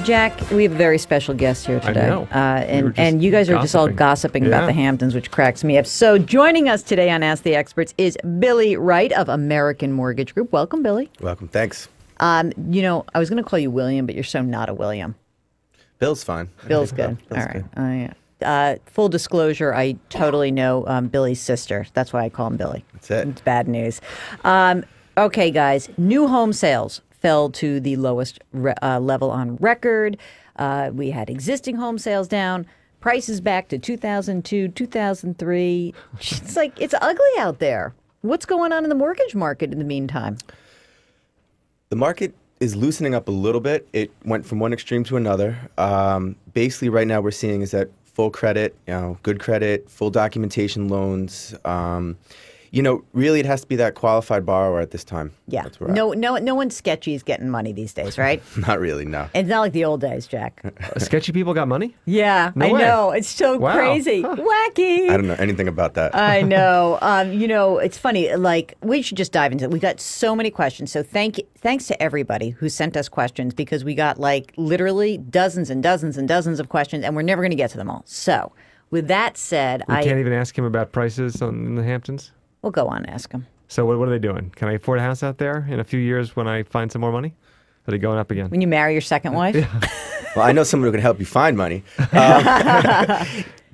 Jack, we have a very special guest here today. I know. And you guys are just all gossiping about the Hamptons, which cracks me up. So joining us today on Ask the Experts is Billy Wright of American Mortgage Group. Welcome, Billy. Welcome. Thanks. I was going to call you William, but you're so not a William. Bill's fine. Bill's good. All right. Full disclosure, I totally know Billy's sister. That's why I call him Billy. That's it. It's bad news. Okay, guys. New home sales fell to the lowest level on record. We had existing home sales down. Prices back to 2002, 2003. It's like, it's ugly out there. What's going on in the mortgage market in the meantime? The market is loosening up a little bit. It went from one extreme to another. Basically, right now we're seeing is that full credit, good credit, full documentation loans. Really it has to be that qualified borrower at this time. Yeah. No one sketchy is getting money these days, right? Not really, no. It's not like the old days, Jack. Sketchy people got money? Yeah, No I way. know. It's so crazy. Huh. Wacky. I don't know anything about that. I know. It's funny. Like, we should just dive into it. We got so many questions. So thanks to everybody who sent us questions, because we got like literally dozens and dozens and dozens of questions, and we're never going to get to them all. So with that said, We can't even ask him about prices in the Hamptons? We'll go on and ask him. So what are they doing? Can I afford a house out there in a few years when I find some more money? Are they going up again? When you marry your second wife? Well, I know someone who can help you find money.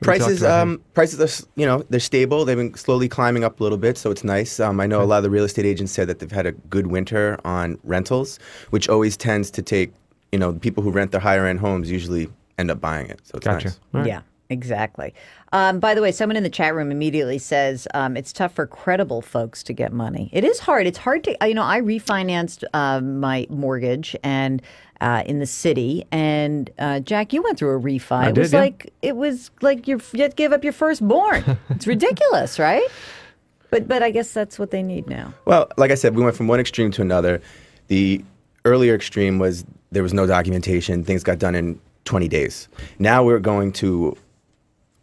Prices are, they're stable. They've been slowly climbing up a little bit, so it's nice. I know a lot of the real estate agents said that they've had a good winter on rentals, which always tends to take, the people who rent their higher end homes usually end up buying it. So it's nice. Right. Yeah. Exactly. By the way, someone in the chat room immediately says it's tough for credible folks to get money. It is hard. It's hard to, I refinanced my mortgage and in the city. And Jack, you went through a refi. It was like you had to give up your firstborn. It's ridiculous, right? But I guess that's what they need now. Well, like I said, we went from one extreme to another. The earlier extreme was there was no documentation. Things got done in 20 days. Now we're going to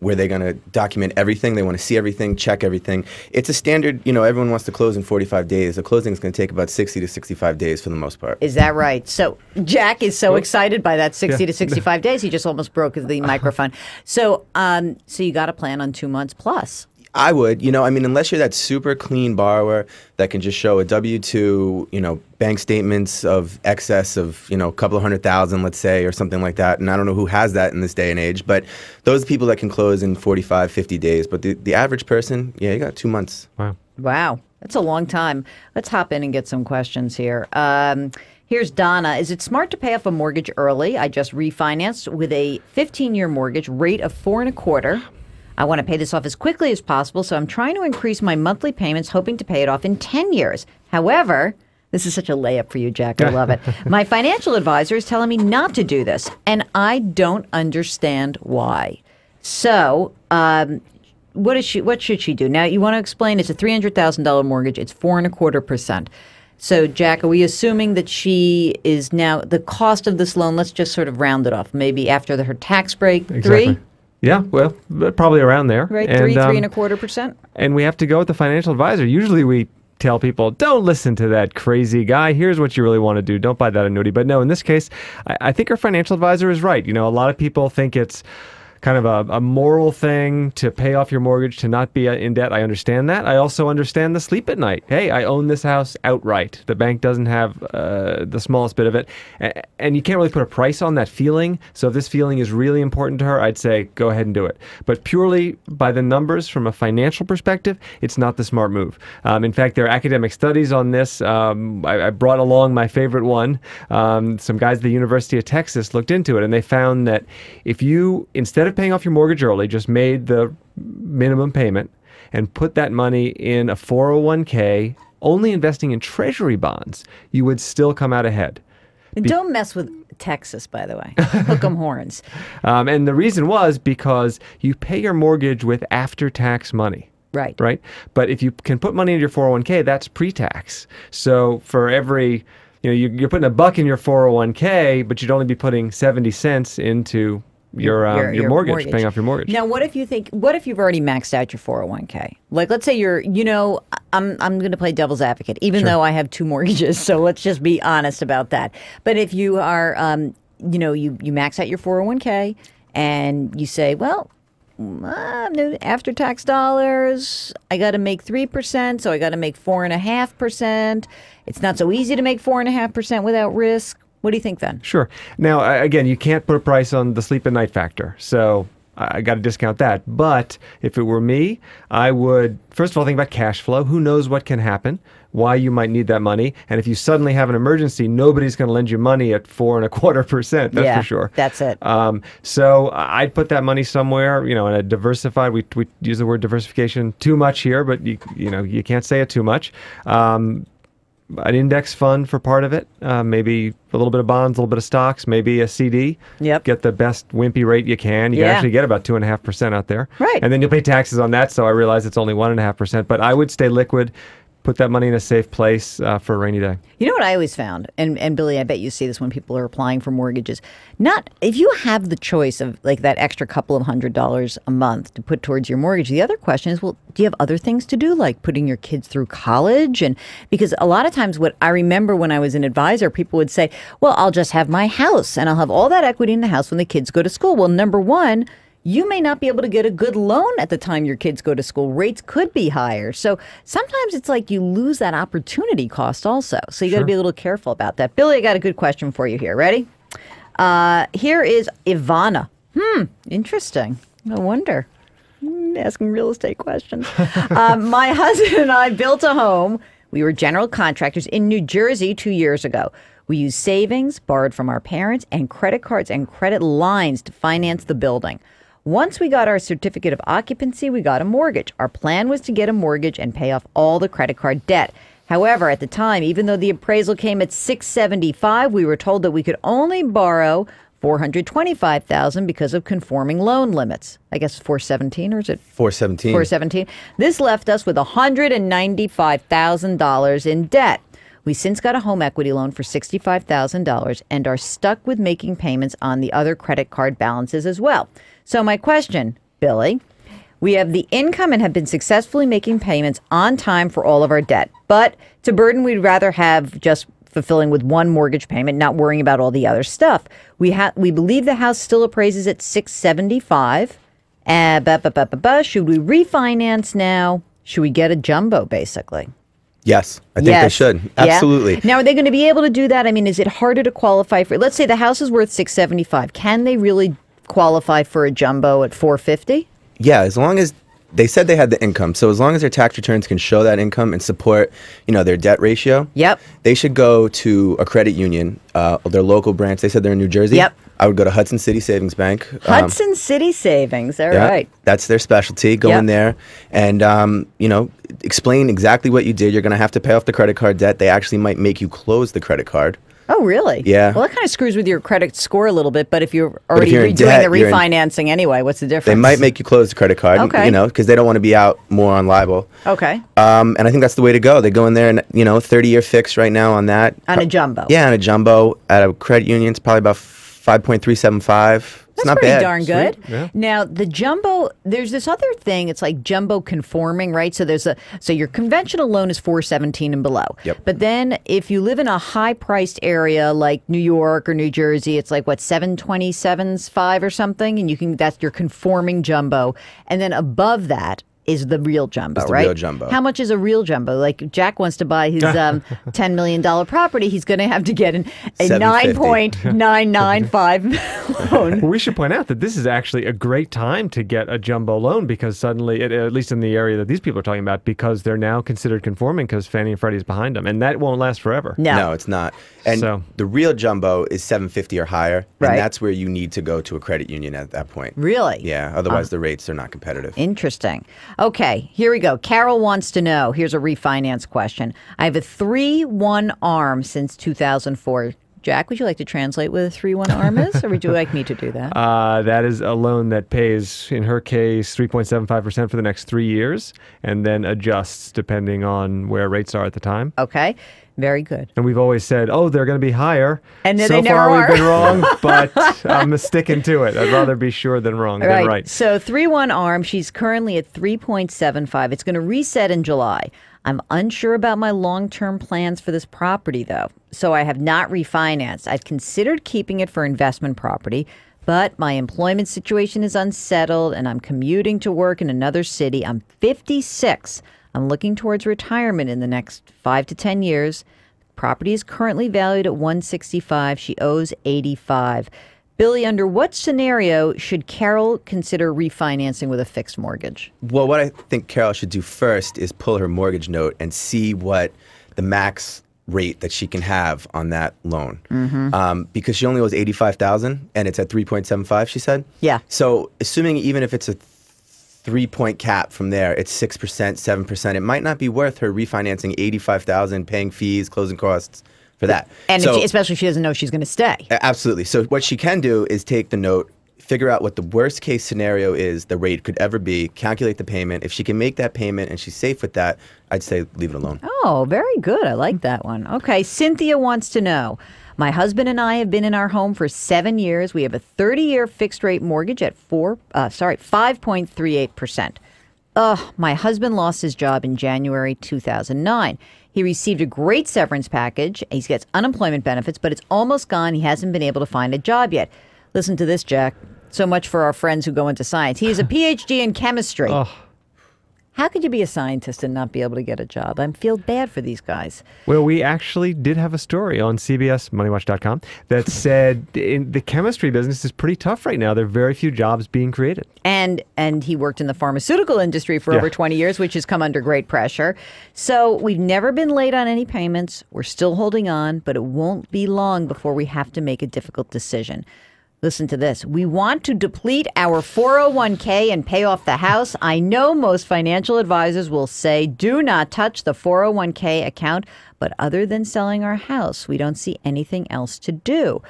where they're going to document everything. They want to see everything, check everything. It's a standard, everyone wants to close in 45 days. The closing is going to take about 60 to 65 days for the most part. Is that right? So Jack is so excited by that 60 to 65 days. He just almost broke the microphone. So you got to plan on 2 months plus. I would, unless you're that super clean borrower that can just show a W-2, bank statements of excess of, a couple of $100,000, let's say, or something like that. And I don't know who has that in this day and age, but those are people that can close in 45, 50 days. But the average person, you got 2 months. Wow. That's a long time. Let's hop in and get some questions here. Here's Donna. Is it smart to pay off a mortgage early? I just refinanced with a 15-year mortgage rate of 4.25%. I want to pay this off as quickly as possible, so I'm trying to increase my monthly payments, hoping to pay it off in 10 years. However, this is such a layup for you, Jack. I love it. My financial advisor is telling me not to do this, and I don't understand why. So, what should she do? Now, you want to explain, it's a $300,000 mortgage. It's 4.25%. So, Jack, are we assuming that she is now, the cost of this loan, let's just sort of round it off, maybe after her tax break, Exactly. 3%? Yeah, well, probably around there. Right, 3.25%. And we have to go with the financial advisor. Usually we tell people, don't listen to that crazy guy. Here's what you really want to do. Don't buy that annuity. But no, in this case, I think our financial advisor is right. A lot of people think it's kind of a moral thing to pay off your mortgage, to not be in debt. I understand that. I also understand the sleep at night. Hey, I own this house outright. The bank doesn't have the smallest bit of it. And you can't really put a price on that feeling. So if this feeling is really important to her, I'd say go ahead and do it. But purely by the numbers from a financial perspective, it's not the smart move. In fact, there are academic studies on this. I brought along my favorite one. Some guys at the University of Texas looked into it, and they found that if you, instead of paying off your mortgage early, just made the minimum payment and put that money in a 401k, only investing in treasury bonds, you would still come out ahead. And don't mess with Texas, by the way. Hook 'em horns. And the reason was because you pay your mortgage with after-tax money. Right. Right? But if you can put money into your 401k, that's pre-tax. So for every, you're putting $1 in your 401k, but you'd only be putting 70 cents into your mortgage, paying off your mortgage. Now, what if you've already maxed out your 401k? Like, let's say I'm going to play devil's advocate, even though I have 2 mortgages. So let's just be honest about that. But if you are, you max out your 401k and you say, well, after tax dollars, I got to make 3%, so I got to make 4.5%. It's not so easy to make 4.5% without risk. What do you think then? Sure. Now, again, you can't put a price on the sleep at night factor. So I got to discount that. But if it were me, I would, first of all, think about cash flow. Who knows what can happen, why you might need that money. And if you suddenly have an emergency, nobody's going to lend you money at 4.25%. That's for sure. That's it. So I'd put that money somewhere, in a diversified, we use the word diversification too much here, but you can't say it too much. An index fund for part of it, maybe a little bit of bonds, a little bit of stocks, maybe a CD. Yep. Get the best wimpy rate you can. You can actually get about 2.5% out there. Right. And then you'll pay taxes on that, so I realize it's only 1.5%. But I would stay liquid, put that money in a safe place for a rainy day. You know what I always found, and Billy, I bet you see this when people are applying for mortgages. Not if you have the choice of like that extra couple of $100 a month to put towards your mortgage. The other question is, well, do you have other things to do, like putting your kids through college? And because a lot of times, what I remember when I was an advisor, people would say, well, I'll just have my house and I'll have all that equity in the house when the kids go to school. Well, number one, you may not be able to get a good loan at the time your kids go to school. Rates could be higher. So sometimes it's like you lose that opportunity cost also. So you got to be a little careful about that. Billy, I got a good question for you here. Ready? Here is Ivana. Interesting. I wonder. Asking real estate questions. My husband and I built a home. We were general contractors in New Jersey 2 years ago. We used savings, borrowed from our parents, and credit cards and credit lines to finance the building. Once we got our certificate of occupancy, we got a mortgage. Our plan was to get a mortgage and pay off all the credit card debt. However, at the time, even though the appraisal came at $675,000, we were told that we could only borrow $425,000 because of conforming loan limits. I guess $417, or is it $417? $417. This left us with $195,000 in debt. We since got a home equity loan for $65,000 and are stuck with making payments on the other credit card balances as well. So my question, Billy, we have the income and have been successfully making payments on time for all of our debt, but it's a burden we'd rather have just fulfilling with one mortgage payment, not worrying about all the other stuff. We believe the house still appraises at $675,000. Should we refinance now? Should we get a jumbo, basically? Yes, I think they should. Absolutely. Yeah. Now, are they going to be able to do that? I mean, is it harder to qualify for? Let's say the house is worth $675,000. Can they really qualify for a jumbo at $450,000? Yeah, as long as they said they had the income. So as long as their tax returns can show that income and support, their debt ratio. Yep. They should go to a credit union, their local branch. They said they're in New Jersey. Yep. I would go to Hudson City Savings Bank. Hudson City Savings. All right. That's their specialty. Go in there and, explain exactly what you did. You're going to have to pay off the credit card debt. They actually might make you close the credit card. Oh, really? Yeah. Well, that kind of screws with your credit score a little bit, but if you're already doing the refinancing anyway, what's the difference? They might make you close the credit card, because they don't want to be out more on liable. Okay. And I think that's the way to go. They go in there and, 30-year fix right now on that. On a jumbo. Yeah, on a jumbo at a credit union. It's probably about 5.375. It's not pretty bad. darn good. Yeah. Now, the jumbo, there's this other thing. It's like jumbo conforming, right? So so your conventional loan is $417 and below. Yep. But then if you live in a high-priced area like New York or New Jersey, it's like what, $727.5 or something, and that's your conforming jumbo. And then above that is the real jumbo, It's the right? real jumbo. How much is a real jumbo? Like Jack wants to buy his $10 million property. He's going to have to get a 9.995 loan. Well, we should point out that this is actually a great time to get a jumbo loan because suddenly, at least in the area that these people are talking about, because they're now considered conforming because Fannie and Freddie is behind them, and that won't last forever. No, it's not. And the real jumbo is 750 or higher, right. And that's where you need to go to a credit union at that point. Really? Yeah, otherwise the rates are not competitive. Interesting. Okay, here we go. Carol wants to know, here's a refinance question. I have a 3-1 ARM since 2004. Jack, would you like to translate what a 3-1 ARM is, or would you like me to do that? That is a loan that pays, in her case, 3.75% for the next 3 years, and then adjusts depending on where rates are at the time. Okay, very good. And we've always said, they're going to be higher. And then so they never far, are. we've been wrong, but I'm sticking to it. I'd rather be sure than wrong than right. So 3-1 ARM, she's currently at 3.75. It's going to reset in July. I'm unsure about my long-term plans for this property, though, so I have not refinanced. I've considered keeping it for investment property, but my employment situation is unsettled, and I'm commuting to work in another city. I'm 56. I'm looking towards retirement in the next 5 to 10 years. Property is currently valued at $165. She owes $85. Billy, under what scenario should Carol consider refinancing with a fixed mortgage? Well, what I think Carol should do first is pull her mortgage note and see what the max rate that she can have on that loan. Because she only owes $85,000 and it's at 3.75, she said? Yeah. So assuming even if it's a 3-point cap from there, it's 6%, 7%. It might not be worth her refinancing $85,000, paying fees, closing costs for that. And so, especially if she doesn't know she's going to stay. Absolutely. So what she can do is take the note, figure out what the worst case scenario is, the rate could ever be, calculate the payment. If she can make that payment and she's safe with that, I'd say leave it alone. Oh, very good. I like that one. Okay. Cynthia wants to know, my husband and I have been in our home for 7 years. We have a 30-year fixed rate mortgage at 5.38%. My husband lost his job in January 2009. He received a great severance package. He gets unemployment benefits, but it's almost gone. He hasn't been able to find a job yet. Listen to this, Jack. So much for our friends who go into science. He has a PhD in chemistry. How could you be a scientist and not be able to get a job? I feel bad for these guys. Well, we actually did have a story on CBS, MoneyWatch.com, that said the chemistry business is pretty tough right now. There are very few jobs being created. And he worked in the pharmaceutical industry for over 20 years, which has come under great pressure. So we've never been late on any payments. We're still holding on, but it won't be long before we have to make a difficult decision. Listen to this. We want to deplete our 401k and pay off the house. I know most financial advisors will say, do not touch the 401k account. But other than selling our house, we don't see anything else to do.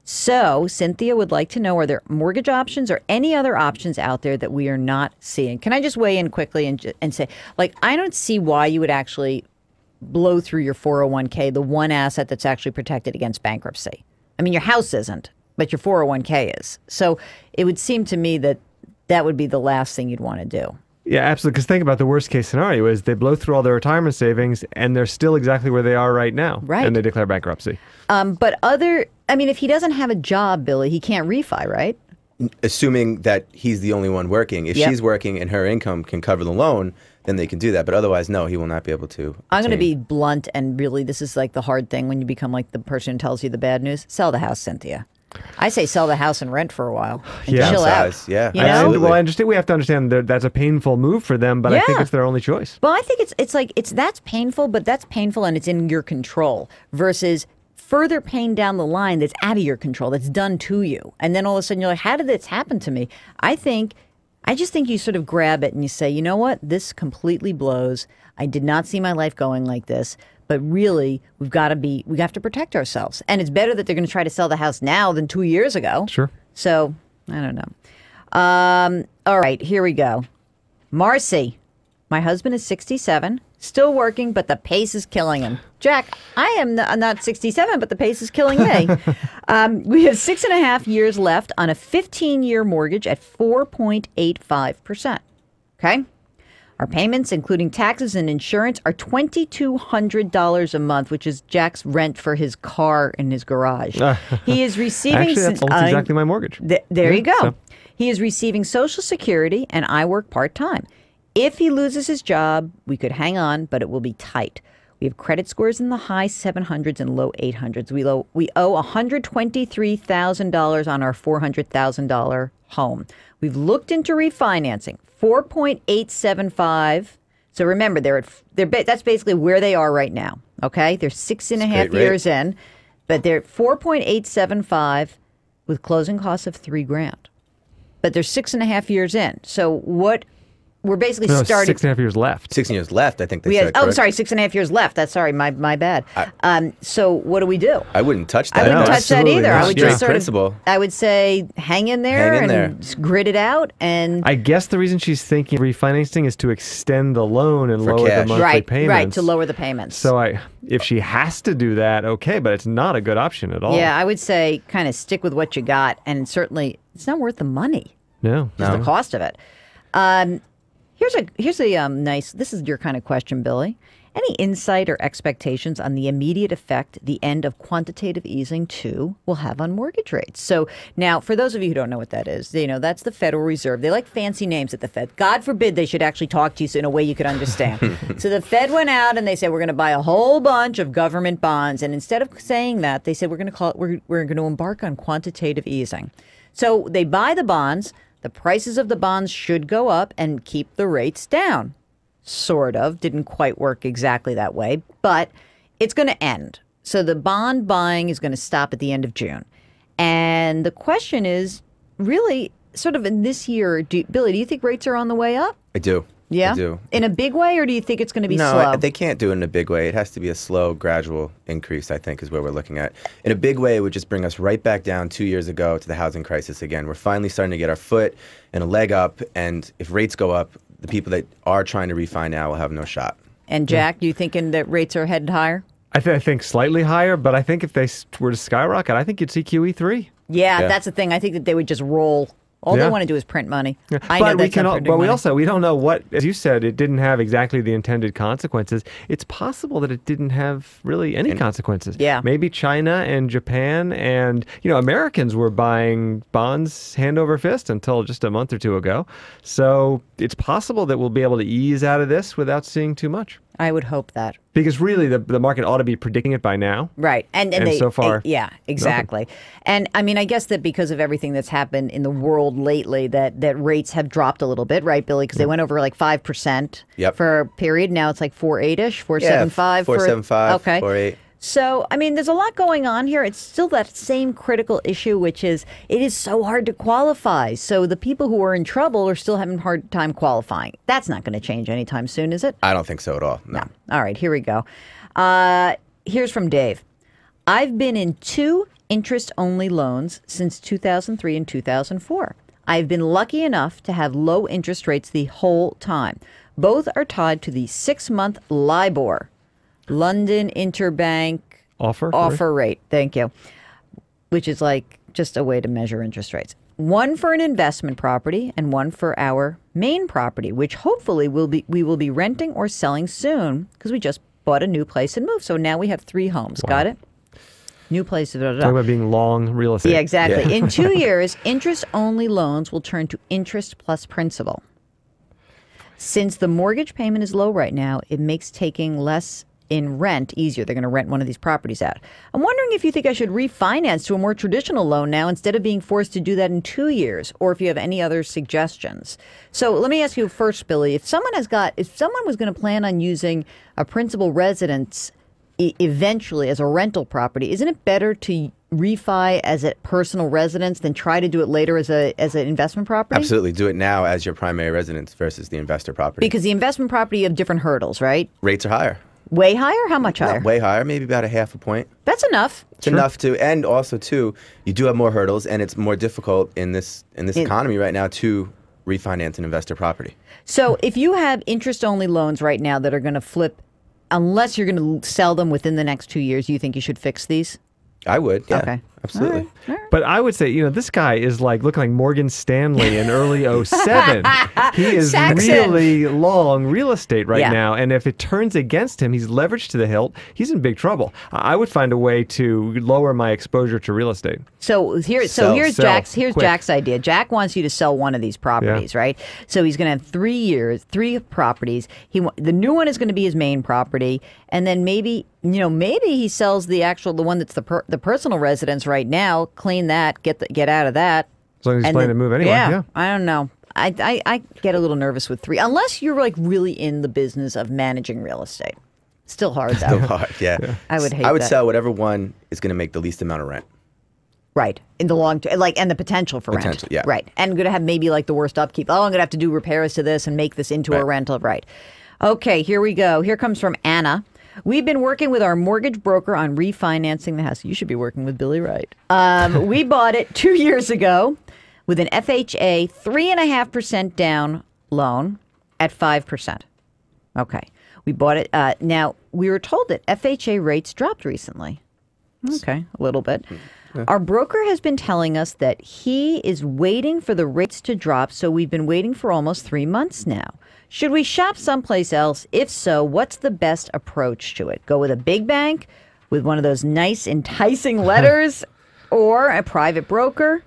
So Cynthia would like to know, are there mortgage options or any other options out there that we are not seeing? Can I just weigh in quickly and say, I don't see why you would actually blow through your 401k, the one asset that's actually protected against bankruptcy. I mean, your house isn't, but your 401k is. So it would seem to me that that would be the last thing you'd want to do. Yeah, absolutely. Because think about the worst case scenario is they blow through all their retirement savings and they're still exactly where they are right now. Right. And they declare bankruptcy. If he doesn't have a job, Billy, he can't refi, right? Assuming that he's the only one working. If she's working and her income can cover the loan, then they can do that. But otherwise, no, he will not be able to. I'm going to be blunt, and really, this is like the hard thing when you become like the person who tells you the bad news. Sell the house, Cynthia. I say sell the house and rent for a while. And chill out. Yeah, you know? absolutely. Well, I understand. We have to understand that that's a painful move for them, but I think it's their only choice. Well, I think that's painful, but that's painful and it's in your control versus further pain down the line that's out of your control, that's done to you. And then all of a sudden you're like, how did this happen to me? I just think you sort of grab it and you say, you know what? This completely blows. I did not see my life going like this. But really, we have to protect ourselves. And it's better that they're going to try to sell the house now than 2 years ago. Sure. So, I don't know. All right, here we go. Marcy, my husband is 67, still working, but the pace is killing him. Jack, I am not 67, but the pace is killing me. We have 6.5 years left on a 15-year mortgage at 4.85%. Okay? Our payments, including taxes and insurance, are $2,200 a month, which is Jack's rent for his car in his garage. He is receiving... Actually, that's almost exactly my mortgage. There you go. So. He is receiving Social Security, and I work part-time. If he loses his job, we could hang on, but it will be tight. We have credit scores in the high 700s and low 800s. We owe $123,000 on our $400,000 home. We've looked into refinancing. 4.875. So remember, that's basically where they are right now. Okay, they're 6.5 years in, but they're 4.875 with closing costs of $3,000. But they're 6.5 years in. So what? We're basically starting 6.5 years left. 6 years left, I think they said. Oh, sorry, 6.5 years left. That's my bad. So what do we do? I wouldn't touch that. I wouldn't touch that either. I would just sort principle. I would say hang in there and grit it out. And I guess the reason she's thinking refinancing is to extend the loan and lower the monthly payments. Right, to lower the payments. So if she has to do that, okay, but it's not a good option at all. Yeah, I would say kind of stick with what you got, and certainly it's not worth the money. No, just the cost of it. Here's a nice, this is your kind of question, Billy. Any insight or expectations on the immediate effect the end of quantitative easing 2 will have on mortgage rates? So now, for those of you who don't know what that is, that's the Federal Reserve. They like fancy names at the Fed. God forbid they should actually talk to you in a way you could understand. So the Fed went out and they said, we're going to buy a whole bunch of government bonds. And instead of saying that, they said, we're going to embark on quantitative easing. So they buy the bonds. The prices of the bonds should go up and keep the rates down. Sort of. Didn't quite work exactly that way, but it's going to end. So the bond buying is going to stop at the end of June. And the question is really sort of in this year, Billy, do you think rates are on the way up? I do. Yeah? I do. In a big way, or do you think it's going to be slow? No, they can't do it in a big way. It has to be a slow, gradual increase, I think, is what we're looking at. In a big way, it would just bring us right back down 2 years ago to the housing crisis again. We're finally starting to get our foot and a leg up, and if rates go up, the people that are trying to refi now will have no shot. And Jack, you thinking that rates are headed higher? I think slightly higher, but I think if they were to skyrocket, I think you'd see QE3. Yeah, that's the thing. I think that they would just roll. All they want to do is print money. Yeah. I know that's not printing money. We don't know what, as you said, it didn't have exactly the intended consequences. It's possible that it didn't have really any consequences. Yeah. Maybe China and Japan and, Americans were buying bonds hand over fist until just a month or two ago. So it's possible that we'll be able to ease out of this without seeing too much. I would hope that. Because really, the market ought to be predicting it by now. Right. And so far, yeah, exactly. Nothing. And I mean, I guess that because of everything that's happened in the world lately, that rates have dropped a little bit, right, Billy? Because they went over like 5% for a period. Now it's like 4.8-ish, 4.75. 4.75, okay. 4.8. So, I mean, there's a lot going on here. It's still that same critical issue, which is it is so hard to qualify. So the people who are in trouble are still having a hard time qualifying. That's not going to change anytime soon, is it? I don't think so at all. No. All right, here we go. Here's from Dave. I've been in 2 interest-only loans since 2003 and 2004. I've been lucky enough to have low interest rates the whole time. Both are tied to the 6-month LIBOR. London Interbank offer rate. Thank you. Which is like just a way to measure interest rates. One for an investment property and one for our main property, which hopefully we will be renting or selling soon because we just bought a new place and moved. So now we have 3 homes. Wow. Got it? New place. Talking about being long real estate. Yeah, exactly. Yeah. In 2 years, interest-only loans will turn to interest plus principal. Since the mortgage payment is low right now, it makes taking less in rent easier. They're going to rent one of these properties out. I'm wondering if you think I should refinance to a more traditional loan now instead of being forced to do that in 2 years, or if you have any other suggestions. So let me ask you first, Billy, if someone was going to plan on using a principal residence eventually as a rental property, isn't it better to refi as a personal residence than try to do it later as an investment property? Absolutely. Do it now as your primary residence versus the investor property. Because the investment property, you have different hurdles, right? Rates are higher. Way higher? How much higher? Not way higher, maybe about a half a point. That's enough. It's enough to, and also too, you do have more hurdles, and it's more difficult in this economy right now to refinance an investor property. So if you have interest-only loans right now that are going to flip, unless you're going to sell them within the next 2 years, you think you should fix these? I would, yeah. Okay. Absolutely. All right. But I would say, this guy is like looking like Morgan Stanley in early 07. He is Saxon. really long real estate right Yeah. now. And if it turns against him, he's leveraged to the hilt. He's in big trouble. I would find a way to lower my exposure to real estate. So here's Sell Jack's quick. Jack's idea. Jack wants you to sell one of these properties, right? So he's going to have 3 years, 3 properties. The new one is going to be his main property, and then maybe he sells the one that's the personal residence right now. Clean that, get out of that. As long as he's planning to move anyway. Yeah. I don't know. I get a little nervous with 3, unless you're like really in the business of managing real estate. Still hard though. Still hard, yeah. I would hate I would that. sell whatever one is going to make the least amount of rent. Right. In the long term, and the potential for rent. Yeah. Right. And going to have maybe like the worst upkeep. Oh, I'm going to have to do repairs to this and make this into a rental. Right. Okay, here we go. Here comes from Anna. We've been working with our mortgage broker on refinancing the house. You should be working with Billy Wright. We bought it 2 years ago with an FHA 3.5% down loan at 5%. Okay. We bought it. Now, we were told that FHA rates dropped recently. Okay, a little bit. Our broker has been telling us that he is waiting for the rates to drop, so we've been waiting for almost 3 months now. Should we shop someplace else? If so, what's the best approach to it? Go with a big bank with one of those nice, enticing letters or a private broker?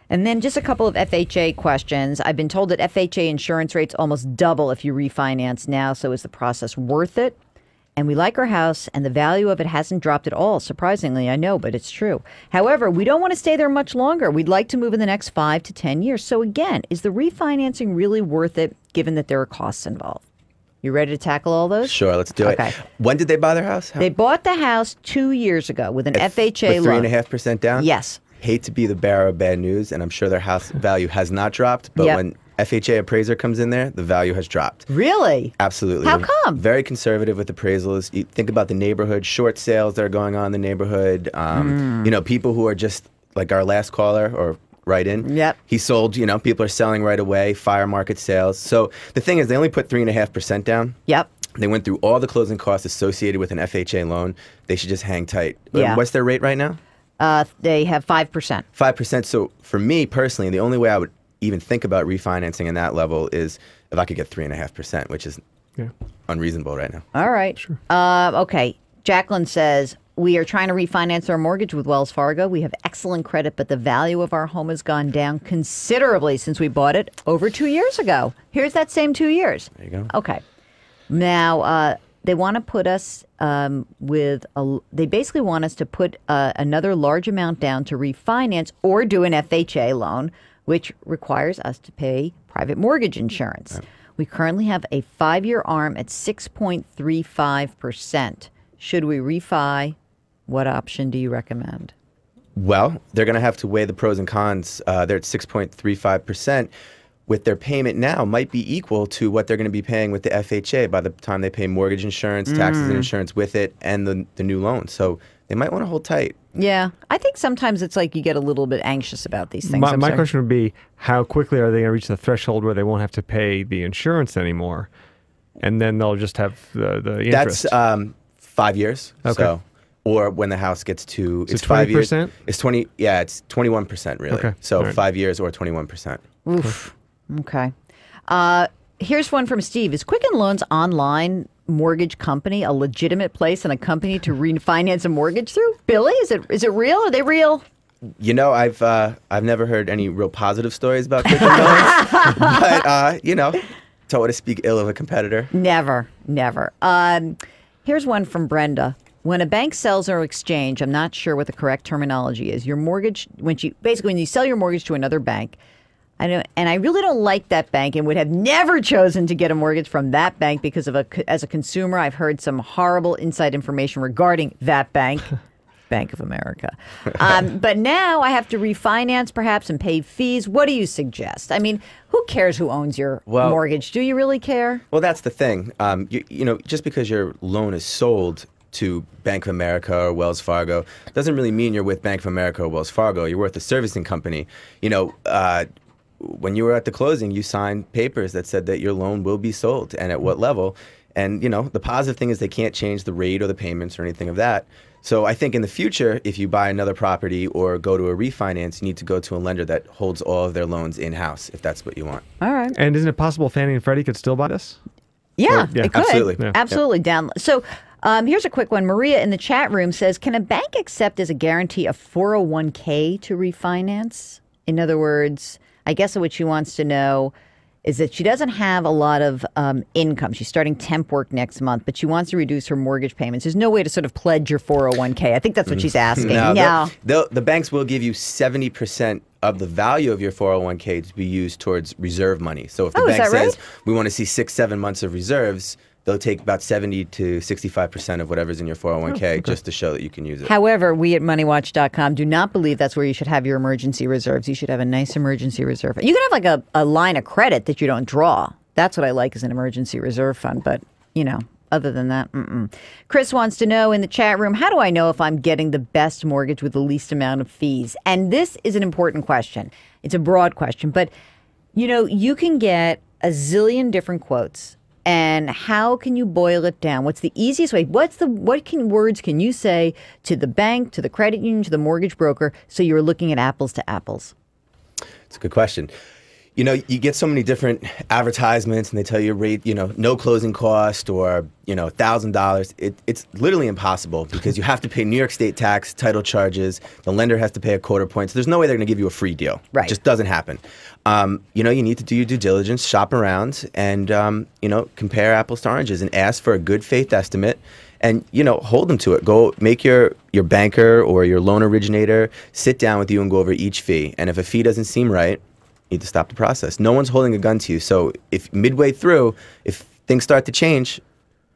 And then just a couple of FHA questions. I've been told that FHA insurance rates almost double if you refinance now, so is the process worth it? And we like our house, and the value of it hasn't dropped at all. Surprisingly, I know, but it's true. However, we don't want to stay there much longer. We'd like to move in the next 5 to 10 years. So again, is the refinancing really worth it, given that there are costs involved? You ready to tackle all those? Sure, let's do it. When did they buy their house? They bought the house 2 years ago with an FHA with loan. 3.5% down? Yes. Hate to be the bearer of bad news, and I'm sure their house value has not dropped, but when FHA appraiser comes in there, the value has dropped. Really? Absolutely. How come? Very conservative with appraisals. You think about the neighborhood, short sales that are going on in the neighborhood. You know, people who are just like our last caller or right in. Yep. He sold, you know, people are selling right away, fire market sales. So the thing is, they only put 3.5% down. Yep. They went through all the closing costs associated with an FHA loan. They should just hang tight. Yeah. What's their rate right now? They have 5%. 5%. So for me personally, the only way I would even think about refinancing in that level is if I could get 3.5%, which is unreasonable right now. All right. Sure. Okay. Jacqueline says, we are trying to refinance our mortgage with Wells Fargo. We have excellent credit, but the value of our home has gone down considerably since we bought it over 2 years ago. Here's that same 2 years. There you go. Okay. Now, they want to put us they basically want us to put another large amount down to refinance or do an FHA loan, which requires us to pay private mortgage insurance. Right. We currently have a 5-year ARM at 6.35%. Should we refi? What option do you recommend? Well, they're going to have to weigh the pros and cons. They're at 6.35%. With their payment now might be equal to what they're going to be paying with the FHA by the time they pay mortgage insurance, taxes and insurance with it, and the new loan. So they might want to hold tight. Yeah. I think sometimes it's like you get a little bit anxious about these things. My question would be, how quickly are they going to reach the threshold where they won't have to pay the insurance anymore? And then they'll just have the interest. That's 5 years. Okay. So, or when the house gets to, So it's 5 years. 20%? It's 20, yeah, it's 21% really. Okay. So Right. 5 years or 21%. Oof. Okay. Here's one from Steve. Is Quicken Loans online mortgage company a legitimate place and a company to refinance a mortgage through? Billy, is it real? Are they real? You know, I've never heard any real positive stories about Quicken Loans, but you know, don't want to speak ill of a competitor. Never. Here's one from Brenda. When a bank sells or exchange, I'm not sure what the correct terminology is. Your mortgage, when you sell your mortgage to another bank, and I really don't like that bank and would have never chosen to get a mortgage from that bank because as a consumer, I've heard some horrible inside information regarding that bank, Bank of America. But now I have to refinance perhaps and pay fees. What do you suggest? I mean, who cares who owns your mortgage? Do you really care? Well, that's the thing. You know, just because your loan is sold to Bank of America or Wells Fargo doesn't really mean you're with Bank of America or Wells Fargo. You're with a servicing company. You know, when you were at the closing, you signed papers that said that your loan will be sold and at what level. And, you know, the positive thing is they can't change the rate or the payments or anything of that. So I think in the future, if you buy another property or go to a refinance, you need to go to a lender that holds all of their loans in-house, if that's what you want. All right. And isn't it possible Fannie and Freddie could still buy this? Yeah, it could. Absolutely. Yeah. Absolutely. Down. So here's a quick one. Maria in the chat room says, can a bank accept as a guarantee a 401k to refinance? In other words, I guess what she wants to know is that she doesn't have a lot of income. She's starting temp work next month, but she wants to reduce her mortgage payments. There's no way to sort of pledge your 401k. I think that's what she's asking. No. The banks will give you 70% of the value of your 401k to be used towards reserve money. So if the bank says we want to see 6-7 months of reserves, they'll take about 70 to 65% of whatever's in your 401k just to show that you can use it. However, we at MoneyWatch.com do not believe that's where you should have your emergency reserves. You should have a nice emergency reserve. You can have like a line of credit that you don't draw. That's what I like as an emergency reserve fund. But, you know, other than that, Chris wants to know in the chat room, how do I know if I'm getting the best mortgage with the least amount of fees? And this is an important question. It's a broad question. But, you know, you can get a zillion different quotes. And and how can you boil it down? What's the easiest way? What words can you say to the bank, to the credit union, to the mortgage broker, so you're looking at apples to apples? It's a good question. You know, you get so many different advertisements and they tell you rate, no closing cost or, $1,000. It's literally impossible because you have to pay New York State tax, title charges. The lender has to pay a quarter point. So there's no way they're going to give you a free deal. Right. It just doesn't happen. You need to do your due diligence, shop around and, compare apples to oranges and ask for a good faith estimate and, hold them to it. Go make your banker or your loan originator sit down with you and go over each fee. And if a fee doesn't seem right, you need to stop the process. No one's holding a gun to you. So if midway through, if things start to change,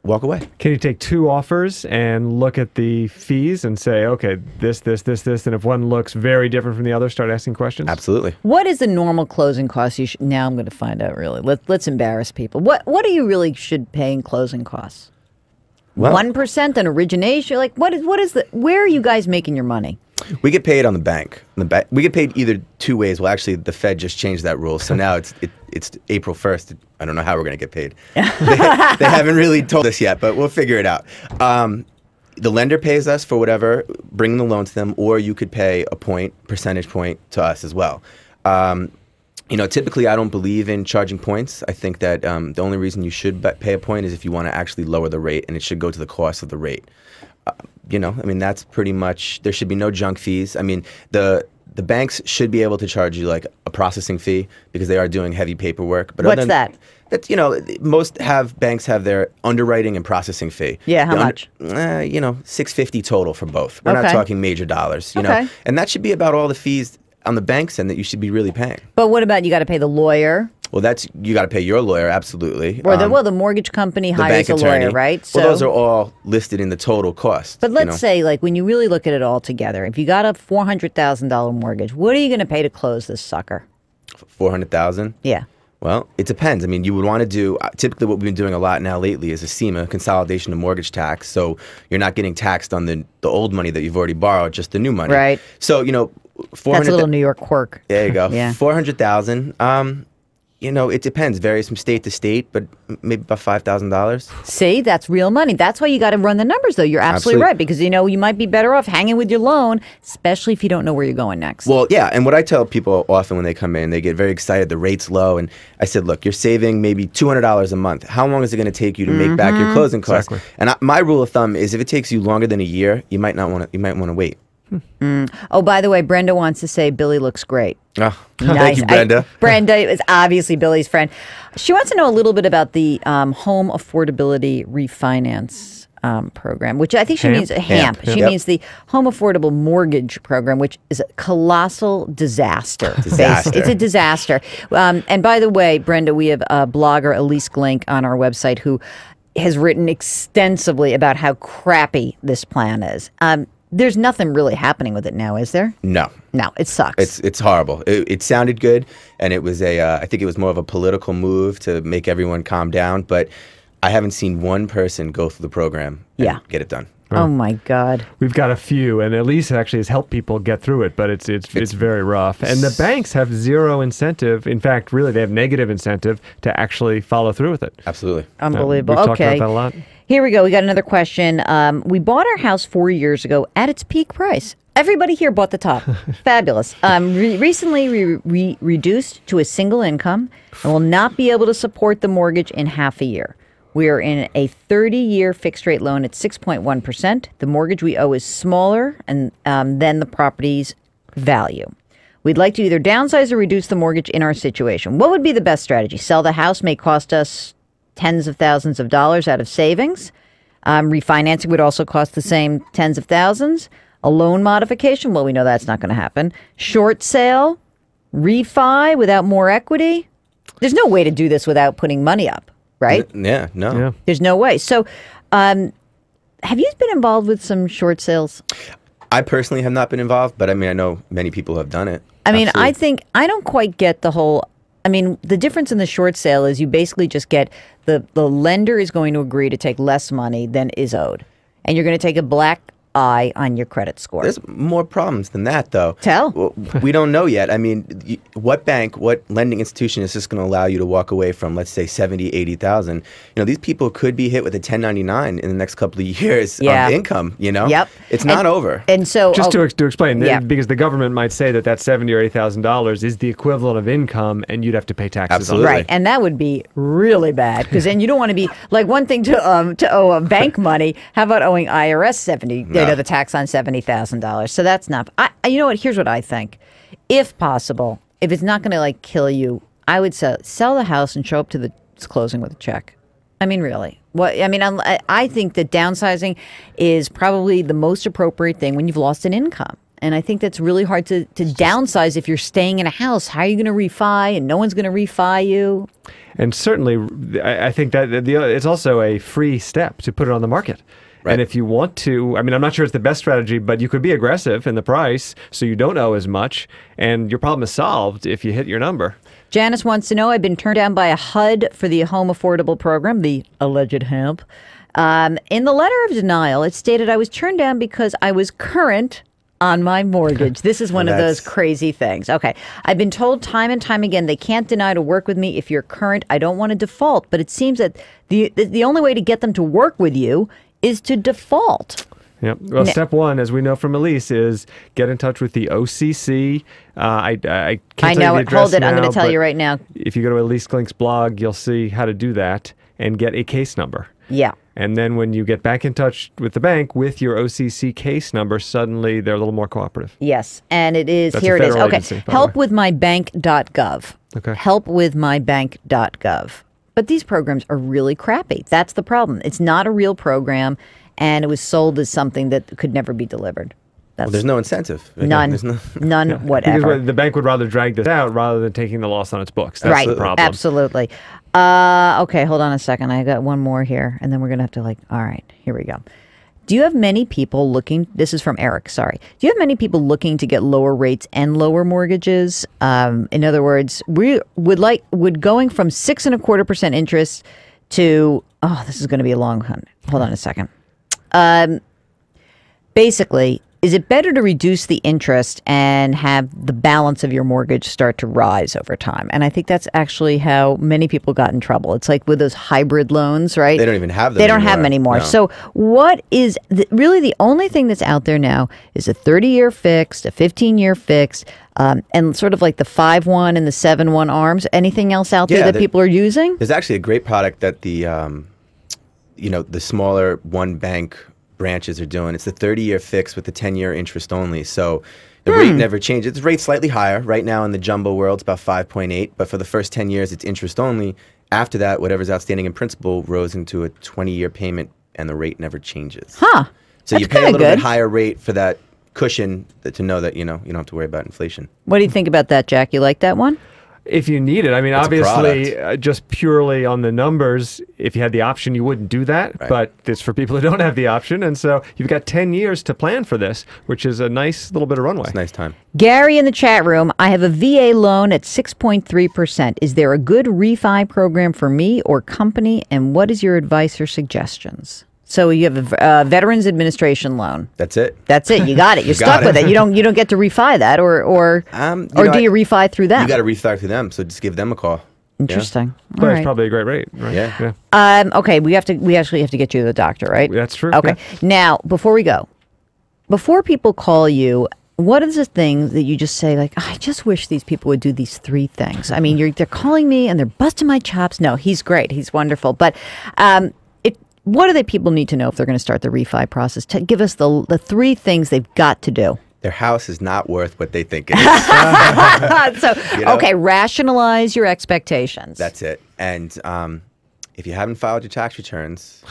walk away. Can you take two offers and look at the fees and say, okay, this, and if one looks very different from the other, start asking questions? Absolutely. What is the normal closing cost? Now I'm going to find out, really. Let's embarrass people. What do you really should pay in closing costs? Well, 1% on origination? Like, where are you guys making your money? we get paid on the bank. We get paid either two ways. Well, actually, the Fed just changed that rule. So now it's April 1st. I don't know how we're going to get paid. They haven't really told us yet, but we'll figure it out. The lender pays us for whatever, bringing the loan to them, or you could pay a percentage point to us as well. Typically I don't believe in charging points. I think that the only reason you should pay a point is if you want to actually lower the rate, and it should go to the cost of the rate. That's pretty much, there should be no junk fees. I mean, the banks should be able to charge you like a processing fee because they are doing heavy paperwork. But what's that? That's, most banks have their underwriting and processing fee. Yeah, how much? $650 total for both. We're not talking major dollars, know. And that should be about all the fees on the bank's end that you should be really paying. But what about you got to pay the lawyer? Well, you got to pay your lawyer, absolutely. Or the mortgage company hires a lawyer, right? So, those are all listed in the total cost. But let's say, like, when you really look at it all together, if you got a $400,000 mortgage, what are you going to pay to close this sucker? $400,000? Yeah. Well, it depends. I mean, you would want to do, typically what we've been doing a lot now lately is a CEMA, consolidation of mortgage tax. So you're not getting taxed on the old money that you've already borrowed, just the new money. Right. So, that's a little New York quirk. There you go. Yeah. $400,000. It depends. Varies from state to state, but maybe about $5,000. See, that's real money. That's why you got to run the numbers, though. You're absolutely right, because, you might be better off hanging with your loan, especially if you don't know where you're going next. Well, yeah, and what I tell people often when they come in, they get very excited, the rate's low, and I said, look, you're saving maybe $200 a month. How long is it going to take you to make back your closing costs? Exactly. And my rule of thumb is if it takes you longer than a year, you might want to wait. Oh, by the way, Brenda wants to say Billy looks great. Oh, nice. Thank you, Brenda. Brenda is obviously Billy's friend. She wants to know a little bit about the Home Affordability Refinance program, which I think she means HAMP. She means the Home Affordable Mortgage Program, which is a colossal disaster. It's a disaster. And by the way, Brenda, we have a blogger, Elise Glink, on our website who has written extensively about how crappy this plan is. There's nothing really happening with it now, is there? No, it sucks. It's horrible. It sounded good, and it was I think it was more of a political move to make everyone calm down. But I haven't seen one person go through the program and get it done. Oh my God. We've got a few, and Elise actually has helped people get through it, but it's very rough. And the banks have zero incentive. In fact, really, they have negative incentive to actually follow through with it. Absolutely. Unbelievable. We've talked about that a lot. Here we go. We got another question. We bought our house 4 years ago at its peak price. Everybody here bought the top. Fabulous. Recently reduced to a single income and will not be able to support the mortgage in half a year. We are in a 30-year fixed rate loan at 6.1%. The mortgage we owe is smaller than the property's value. We'd like to either downsize or reduce the mortgage in our situation. What would be the best strategy? Sell the house may cost us tens of thousands of dollars out of savings. Refinancing would also cost the same tens of thousands. A loan modification, well, we know that's not going to happen. Short sale, refi without more equity. There's no way to do this without putting money up, right? Yeah, no. Yeah. There's no way. So have you been involved with some short sales? I personally have not been involved, but I know many people have done it. I mean, absolutely. I don't quite get the whole... the difference in the short sale is you basically just get the lender is going to agree to take less money than is owed. And you're going to take a black eye on your credit score. There's more problems than that, though. Tell. We don't know yet. I mean, what bank, what lending institution is just going to allow you to walk away from, let's say, 70, 80,000? These people could be hit with a 1099 in the next couple of years of income, Yep. It's not over. And so... Just to explain, because the government might say that $70,000 or $80,000 is the equivalent of income, and you'd have to pay taxes Absolutely. on it. Right, and that would be really bad, because then you don't want to be, like, one thing to owe a bank money, how about owing IRS the tax on $70,000? So that's not... you know what? Here's what I think. If possible, if it's not going to, like, kill you, I would sell the house and show up to the closing with a check. I mean, really. I think that downsizing is probably the most appropriate thing when you've lost an income. And I think that's really hard to downsize if you're staying in a house. How are you going to refi? And no one's going to refi you. And certainly, I think that it's also a free step to put it on the market. Right. And if you want to, I'm not sure it's the best strategy, but you could be aggressive in the price so you don't owe as much, and your problem is solved if you hit your number. Janice wants to know, I've been turned down by a HUD for the Home Affordable Program, the alleged HAMP. In the letter of denial, it stated I was turned down because I was current on my mortgage. This is one of those crazy things. Okay. I've been told time and time again they can't deny to work with me if you're current. I don't want to default, but it seems that the only way to get them to work with you is to default. Yep. Well, step one, as we know from Elise, is get in touch with the OCC. I can't tell you the address Hold it. now, I'm going to tell you right now. If you go to Elise Klink's blog, you'll see how to do that and get a case number. Yeah. And then when you get back in touch with the bank with your OCC case number, suddenly they're a little more cooperative. Yes. And it is, That's here a it is. federal Okay. agency, Helpwithmybank.gov. Okay. Helpwithmybank.gov. But these programs are really crappy. That's the problem. It's not a real program, and it was sold as something that could never be delivered. There's no incentive. None. None whatever. Because the bank would rather drag this out rather than taking the loss on its books. That's the problem. Absolutely. Okay, hold on a second. I got one more here, and then we're going to have to all right, here we go. Do you have many people looking, this is from Eric, sorry. Do you have many people looking to get lower rates and lower mortgages? In other words, we would going from 6.25% interest to, this is going to be a long one. Hold on a second. Basically, is it better to reduce the interest and have the balance of your mortgage start to rise over time? And I think that's actually how many people got in trouble. It's like with those hybrid loans, right? They don't even have them They don't have them anymore. No. So what is really the only thing that's out there now is a 30-year fixed, a 15-year fixed, and sort of like the 5/1 and the 7/1 arms. Anything else out there that people are using? There's actually a great product that the smaller one bank branches are doing. It's the 30-year fix with the 10-year interest only. So the rate never changes. It's rate slightly higher. Right now in the jumbo world, it's about 5.8. But for the first 10 years, it's interest only. After that, whatever's outstanding in principal rose into a 20-year payment, and the rate never changes. Huh. So you pay a little bit higher rate for that cushion to know that, you don't have to worry about inflation. What do you think about that, Jack? You like that one? If you need it. It's Obviously, just purely on the numbers, if you had the option, you wouldn't do that. Right. But it's for people who don't have the option. And so you've got 10 years to plan for this, which is a nice little bit of runway. It's a nice time. Gary in the chat room, I have a VA loan at 6.3%. Is there a good refi program for me or company? And what is your advice or suggestions? So you have a Veterans Administration loan. That's it. That's it. You got it. You're stuck with it. You don't get to refi that, or do you refi through them? You got to refi through them. So just give them a call. Interesting. But All it's right. probably a great rate, right? Yeah. Okay. We actually have to get you to the doctor, right? That's true. Okay. Yeah. Now, before people call you, what is the thing that you just say, like, I just wish these people would do these 3 things? I mean, they're calling me and they're busting my chops. No, he's great. He's wonderful. But what do the people need to know if they're going to start the refi process? Give us the 3 things they've got to do. Their house is not worth what they think it is. So, okay, rationalize your expectations. That's it. And if you haven't filed your tax returns,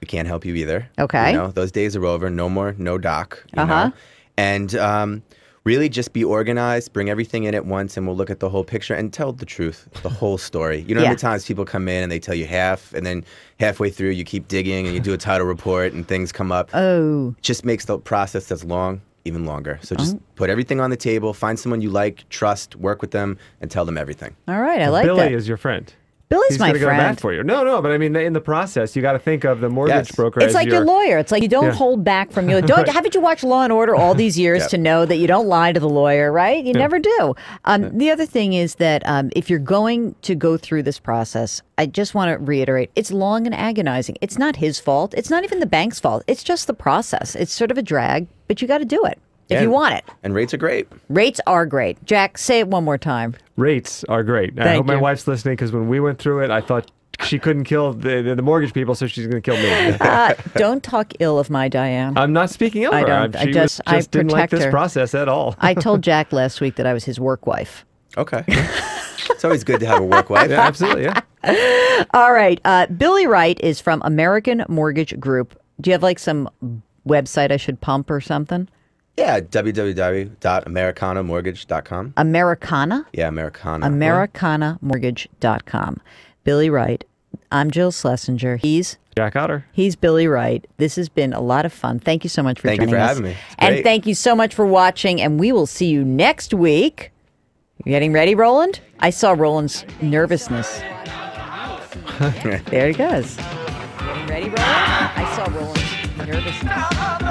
we can't help you either. Okay. Those days are over. No more, no doc. You know? And really just be organized, bring everything in at once, and we'll look at the whole picture and tell the truth, the whole story. You know how many times people come in and they tell you half, and then halfway through you keep digging and you do a title report and things come up. Oh. It just makes the process that's long even longer. So just put everything on the table, find someone you like, trust, work with them, and tell them everything. All right, I like Billy that. is your friend. Billy's he's my gonna go friend. back for you. No, but I mean, in the process, you got to think of the mortgage Yes. broker It's as like your lawyer. It's like you don't hold back from your. Don't haven't you watched Law and Order all these years Yep. to know that you don't lie to the lawyer, right? You never do. The other thing is that if you're going to go through this process, I just want to reiterate: it's long and agonizing. It's not his fault. It's not even the bank's fault. It's just the process. It's sort of a drag, but you got to do it if you want it. And rates are great. Rates are great. Jack, say it one more time. Rates are great. I Thank hope my you. wife's listening because when we went through it, I thought she couldn't kill the mortgage people, so she's going to kill me. Don't talk ill of my Diane. I'm not speaking ill of I her. don't. I She just didn't like protect this her. process at all. I told Jack last week that I was his work wife. Okay. It's always good to have a work wife. Yeah, absolutely. Yeah. All right. Billy Wright is from American Mortgage Group. Do you have like some website I should pump or something? Yeah, www.americanamortgage.com. Americana? Yeah, Americana. AmericanaMortgage.com. Billy Wright. I'm Jill Schlesinger. He's Jack Otter. Billy Wright. This has been a lot of fun. Thank you so much for Thank you joining for us. having me. It's And great. thank you so much for watching. And we will see you next week. You getting ready, Roland? I saw Roland's nervousness. There he goes. Getting ready, Roland? I saw Roland's nervousness.